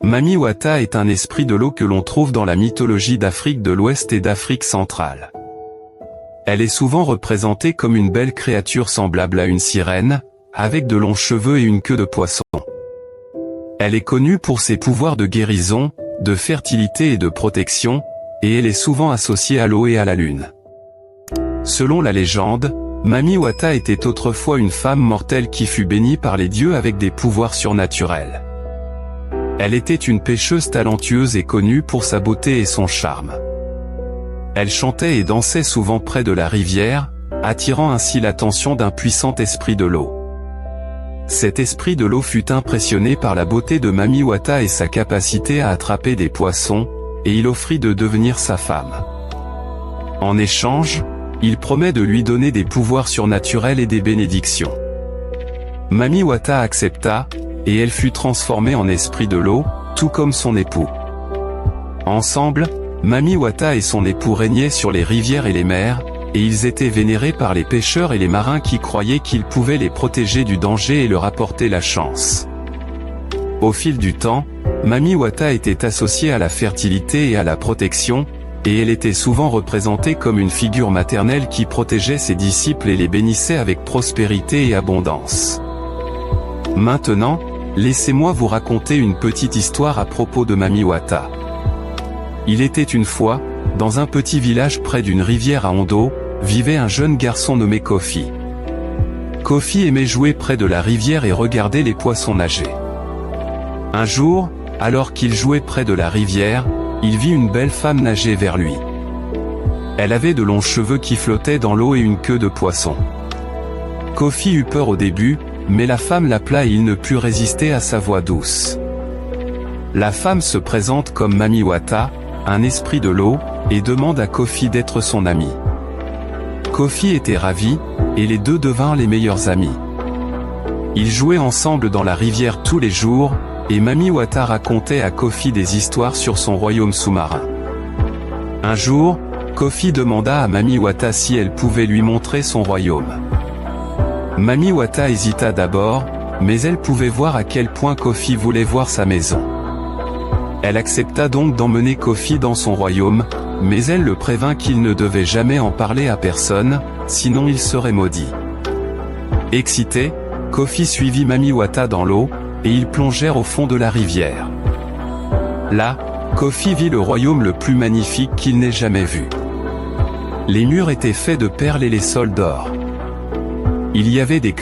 Mami Wata est un esprit de l'eau que l'on trouve dans la mythologie d'Afrique de l'Ouest et d'Afrique centrale. Elle est souvent représentée comme une belle créature semblable à une sirène, avec de longs cheveux et une queue de poisson. Elle est connue pour ses pouvoirs de guérison, de fertilité et de protection, et elle est souvent associée à l'eau et à la lune. Selon la légende, Mami Wata était autrefois une femme mortelle qui fut bénie par les dieux avec des pouvoirs surnaturels. Elle était une pêcheuse talentueuse et connue pour sa beauté et son charme. Elle chantait et dansait souvent près de la rivière, attirant ainsi l'attention d'un puissant esprit de l'eau. Cet esprit de l'eau fut impressionné par la beauté de Mami Wata et sa capacité à attraper des poissons, et il offrit de devenir sa femme. En échange, il promet de lui donner des pouvoirs surnaturels et des bénédictions. Mami Wata accepta, et elle fut transformée en esprit de l'eau, tout comme son époux. Ensemble, Mami Wata et son époux régnaient sur les rivières et les mers, et ils étaient vénérés par les pêcheurs et les marins qui croyaient qu'ils pouvaient les protéger du danger et leur apporter la chance. Au fil du temps, Mami Wata était associée à la fertilité et à la protection, et elle était souvent représentée comme une figure maternelle qui protégeait ses disciples et les bénissait avec prospérité et abondance. Maintenant, laissez-moi vous raconter une petite histoire à propos de Mami Wata. Il était une fois, dans un petit village près d'une rivière à Ondo, vivait un jeune garçon nommé Kofi. Kofi aimait jouer près de la rivière et regarder les poissons nager. Un jour, alors qu'il jouait près de la rivière, il vit une belle femme nager vers lui. Elle avait de longs cheveux qui flottaient dans l'eau et une queue de poisson. Kofi eut peur au début, mais la femme l'appela et il ne put résister à sa voix douce. La femme se présente comme Mami Wata, un esprit de l'eau, et demande à Kofi d'être son ami. Kofi était ravi, et les deux devinrent les meilleurs amis. Ils jouaient ensemble dans la rivière tous les jours, et Mami Wata racontait à Kofi des histoires sur son royaume sous-marin. Un jour, Kofi demanda à Mami Wata si elle pouvait lui montrer son royaume. Mami Wata hésita d'abord, mais elle pouvait voir à quel point Kofi voulait voir sa maison. Elle accepta donc d'emmener Kofi dans son royaume, mais elle le prévint qu'il ne devait jamais en parler à personne, sinon il serait maudit. Excité, Kofi suivit Mami Wata dans l'eau, et ils plongèrent au fond de la rivière. Là, Kofi vit le royaume le plus magnifique qu'il n'ait jamais vu. Les murs étaient faits de perles et les sols d'or. Il y avait des